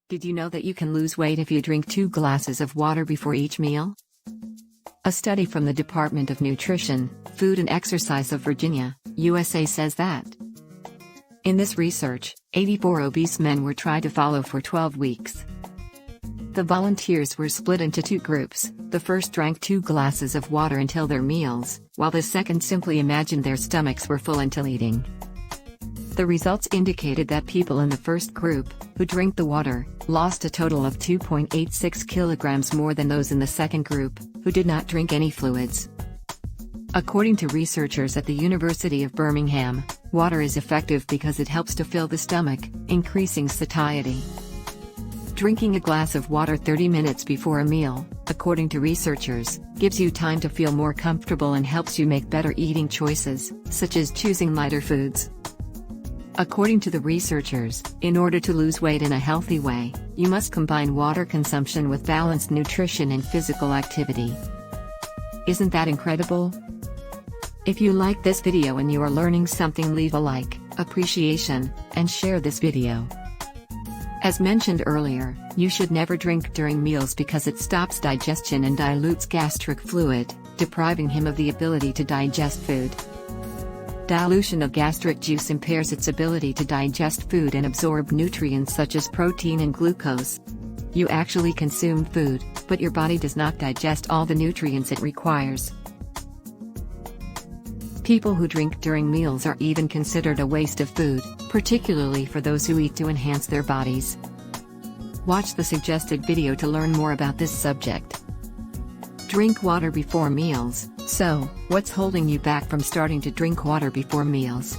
Did you know that you can lose weight if you drink 2 glasses of water before each meal? A study from the Department of Nutrition, Food and Exercise of Virginia, USA says that. In this research, 84 obese men were tried to follow for 12 weeks. The volunteers were split into 2 groups. The first drank 2 glasses of water until their meals, while the second simply imagined their stomachs were full until eating. The results indicated that people in the first group, who drank the water, lost a total of 2.86 kilograms more than those in the second group, who did not drink any fluids. According to researchers at the University of Birmingham, water is effective because it helps to fill the stomach, increasing satiety. Drinking a glass of water 30 minutes before a meal, according to researchers, gives you time to feel more comfortable and helps you make better eating choices, such as choosing lighter foods. According to the researchers, in order to lose weight in a healthy way, you must combine water consumption with balanced nutrition and physical activity. Isn't that incredible? If you like this video and you are learning something, leave a like, appreciation, and share this video. As mentioned earlier, you should never drink during meals because it stops digestion and dilutes gastric fluid, depriving him of the ability to digest food. Dilution of gastric juice impairs its ability to digest food and absorb nutrients such as protein and glucose. You actually consume food, but your body does not digest all the nutrients it requires. People who drink during meals are even considered a waste of food, particularly for those who eat to enhance their bodies. Watch the suggested video to learn more about this subject. Drink water before meals. So, what's holding you back from starting to drink water before meals?